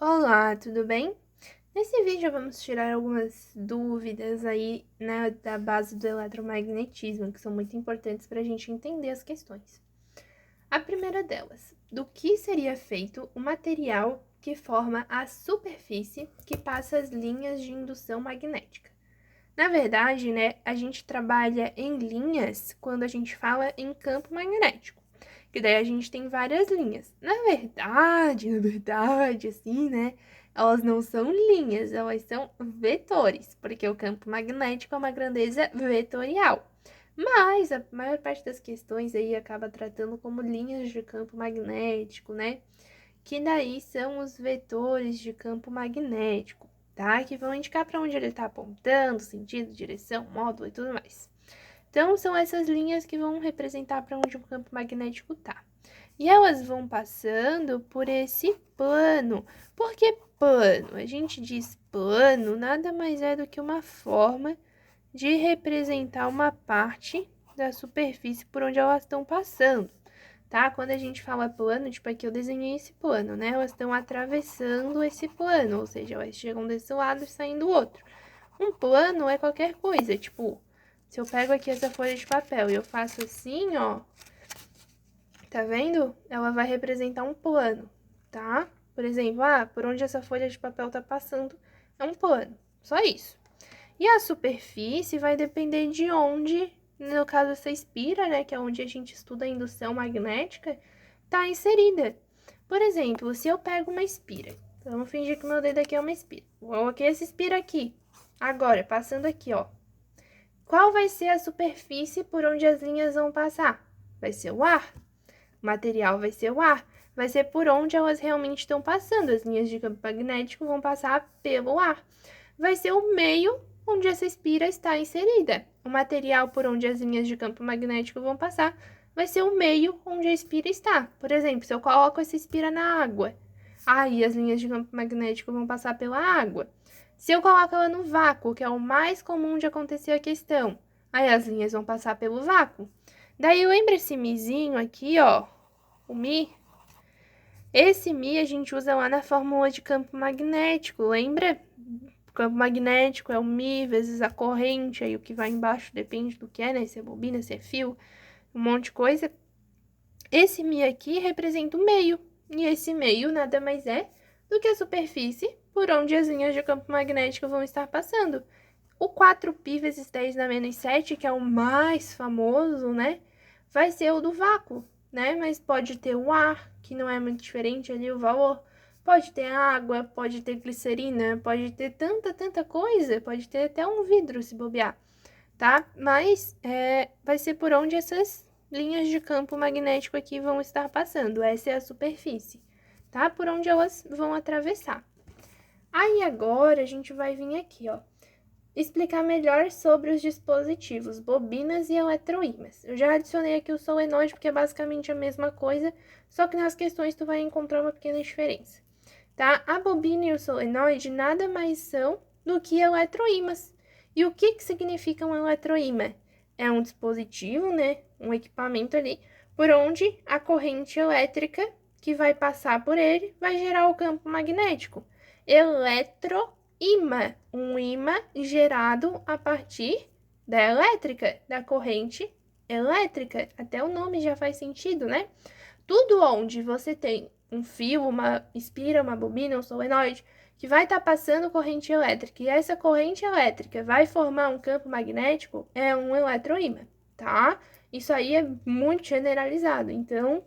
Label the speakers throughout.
Speaker 1: Olá, tudo bem? Nesse vídeo vamos tirar algumas dúvidas aí, né, da base do eletromagnetismo, que são muito importantes para a gente entender as questões. A primeira delas, do que seria feito o material que forma a superfície que passa as linhas de indução magnética? Na verdade, né, a gente trabalha em linhas quando a gente fala em campo magnético, que daí a gente tem várias linhas. Na verdade, assim, né, elas não são linhas, elas são vetores, porque o campo magnético é uma grandeza vetorial. Mas a maior parte das questões aí acaba tratando como linhas de campo magnético, né? Que daí são os vetores de campo magnético, tá? Que vão indicar para onde ele está apontando, sentido, direção, módulo e tudo mais. Então, são essas linhas que vão representar para onde o campo magnético está. E elas vão passando por esse plano. Por que plano? A gente diz plano, nada mais é do que uma forma de representar uma parte da superfície por onde elas estão passando, tá? Quando a gente fala plano, tipo, aqui eu desenhei esse plano, né? Elas estão atravessando esse plano, ou seja, elas chegam desse lado e saem do outro. Um plano é qualquer coisa, tipo, se eu pego aqui essa folha de papel e eu faço assim, ó, tá vendo? Ela vai representar um plano, tá? Por exemplo, por onde essa folha de papel tá passando é um plano, só isso. E a superfície vai depender de onde, no caso essa espira, né, que é onde a gente estuda a indução magnética, tá inserida. Por exemplo, se eu pego uma espira, vamos fingir que o meu dedo aqui é uma espira. Coloquei essa espira aqui. Agora, passando aqui, ó. Qual vai ser a superfície por onde as linhas vão passar? Vai ser o ar. O material vai ser o ar. Vai ser por onde elas realmente estão passando. As linhas de campo magnético vão passar pelo ar. Vai ser o meio onde essa espira está inserida. O material por onde as linhas de campo magnético vão passar vai ser o meio onde a espira está. Por exemplo, se eu coloco essa espira na água, aí as linhas de campo magnético vão passar pela água. Se eu coloco ela no vácuo, que é o mais comum de acontecer a questão, aí as linhas vão passar pelo vácuo. Daí lembra esse mizinho aqui, ó, o mi? Esse mi a gente usa lá na fórmula de campo magnético, lembra? O campo magnético é o mi vezes a corrente, aí o que vai embaixo depende do que é, né? Se é bobina, se é fio, um monte de coisa. Esse mi aqui representa o meio, e esse meio nada mais é do que a superfície por onde as linhas de campo magnético vão estar passando. O 4π vezes 10 na menos 7, que é o mais famoso, né? Vai ser o do vácuo, né? Mas pode ter o ar, que não é muito diferente ali o valor. Pode ter água, pode ter glicerina, pode ter tanta coisa, pode ter até um vidro se bobear, tá? Mas vai ser por onde essas linhas de campo magnético aqui vão estar passando. Essa é a superfície, tá? Por onde elas vão atravessar. Aí agora a gente vai vir aqui, ó, explicar melhor sobre os dispositivos, bobinas e eletroímãs. Eu já adicionei aqui o solenoide porque é basicamente a mesma coisa, só que nas questões tu vai encontrar uma pequena diferença, tá? A bobina e o solenoide nada mais são do que eletroímãs. E o que significa um eletroímã? É um dispositivo, né, um equipamento ali, por onde a corrente elétrica que vai passar por ele vai gerar o campo magnético. Eletroímã, um ímã gerado a partir da elétrica, da corrente elétrica. Até o nome já faz sentido, né? Tudo onde você tem um fio, uma espira, uma bobina, um solenoide, que vai estar passando corrente elétrica, e essa corrente elétrica vai formar um campo magnético, é um eletroímã, tá? Isso aí é muito generalizado, então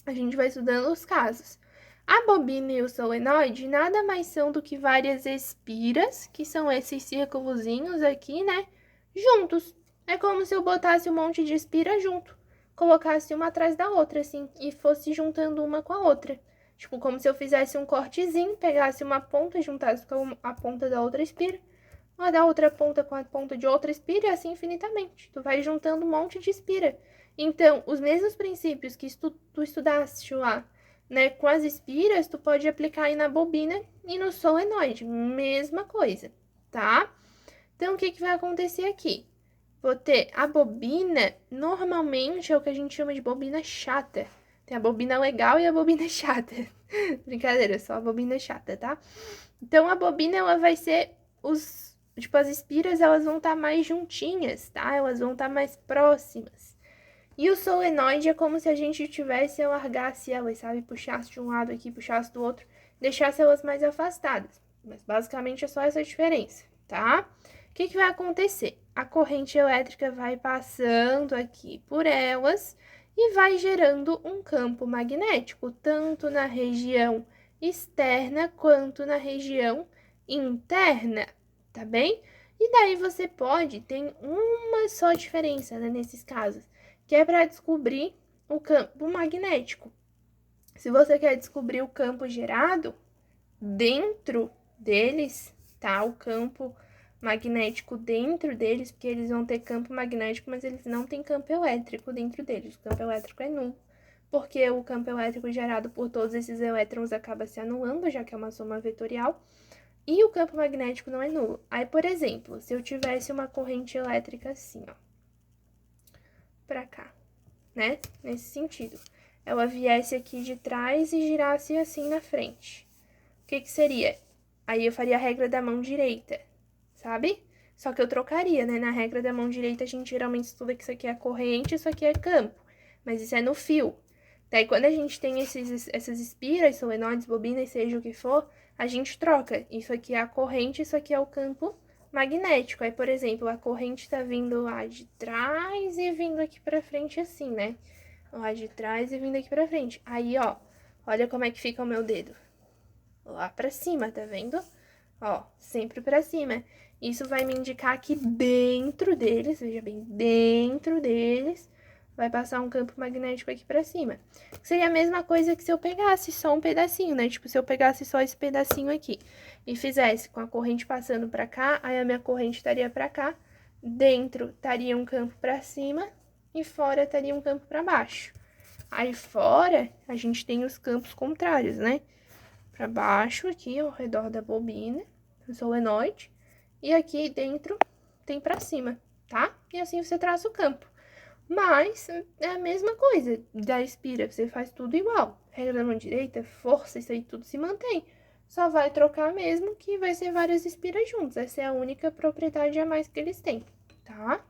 Speaker 1: a gente vai estudando os casos. A bobina e o solenoide nada mais são do que várias espiras, que são esses círculozinhos aqui, né? Juntos. É como se eu botasse um monte de espira junto, colocasse uma atrás da outra, assim, e fosse juntando uma com a outra. Tipo, como se eu fizesse um cortezinho, pegasse uma ponta, juntasse com a ponta da outra espira, ou da outra ponta com a ponta de outra espira, e assim infinitamente. Tu vai juntando um monte de espira. Então, os mesmos princípios que tu estudaste lá, né, com as espiras, tu pode aplicar aí na bobina e no solenoide. Mesma coisa, tá? Então, o que vai acontecer aqui? Vou ter a bobina, normalmente é o que a gente chama de bobina chata. Tem a bobina legal e a bobina chata. Brincadeira, só a bobina chata, tá? Então, a bobina, ela vai ser tipo, as espiras, elas vão estar mais juntinhas, tá? Elas vão estar mais próximas. E o solenoide é como se a gente tivesse, largasse elas, sabe? Puxasse de um lado aqui, puxasse do outro, deixasse elas mais afastadas. Mas basicamente é só essa diferença, tá? O que vai acontecer? A corrente elétrica vai passando aqui por elas e vai gerando um campo magnético, tanto na região externa quanto na região interna, tá bem? E daí você pode, tem uma só diferença, né, nesses casos, que é para descobrir o campo magnético. Se você quer descobrir o campo gerado, dentro deles, tá? O campo magnético dentro deles, porque eles vão ter campo magnético, mas eles não têm campo elétrico dentro deles. O campo elétrico é nulo, porque o campo elétrico gerado por todos esses elétrons acaba se anulando, já que é uma soma vetorial, e o campo magnético não é nulo. Aí, por exemplo, se eu tivesse uma corrente elétrica assim, ó, pra cá, né? Nesse sentido. Ela viesse aqui de trás e girasse assim na frente. O que seria? Aí eu faria a regra da mão direita, sabe? Só que eu trocaria, né? Na regra da mão direita, a gente geralmente estuda que isso aqui é corrente, isso aqui é campo. Mas isso é no fio. Daí, quando a gente tem essas espiras, solenoides, bobinas, seja o que for, a gente troca. Isso aqui é a corrente, isso aqui é o campo magnético. Aí, por exemplo, a corrente tá vindo lá de trás e vindo aqui pra frente assim, né? Lá de trás e vindo aqui pra frente. Aí, ó, olha como é que fica o meu dedo. Lá pra cima, tá vendo? Ó, sempre pra cima. Isso vai me indicar que dentro deles, veja bem, dentro deles, vai passar um campo magnético aqui pra cima. Seria a mesma coisa que se eu pegasse só um pedacinho, né? Tipo, se eu pegasse só esse pedacinho aqui e fizesse com a corrente passando pra cá, aí a minha corrente estaria pra cá, dentro estaria um campo pra cima e fora estaria um campo pra baixo. Aí fora, a gente tem os campos contrários, né? Pra baixo aqui, ao redor da bobina, o solenoide, e aqui dentro tem pra cima, tá? E assim você traça o campo. Mas é a mesma coisa da espira, você faz tudo igual. Regra da mão direita, força, isso aí tudo se mantém. Só vai trocar mesmo que vai ser várias espiras juntas. Essa é a única propriedade a mais que eles têm, tá?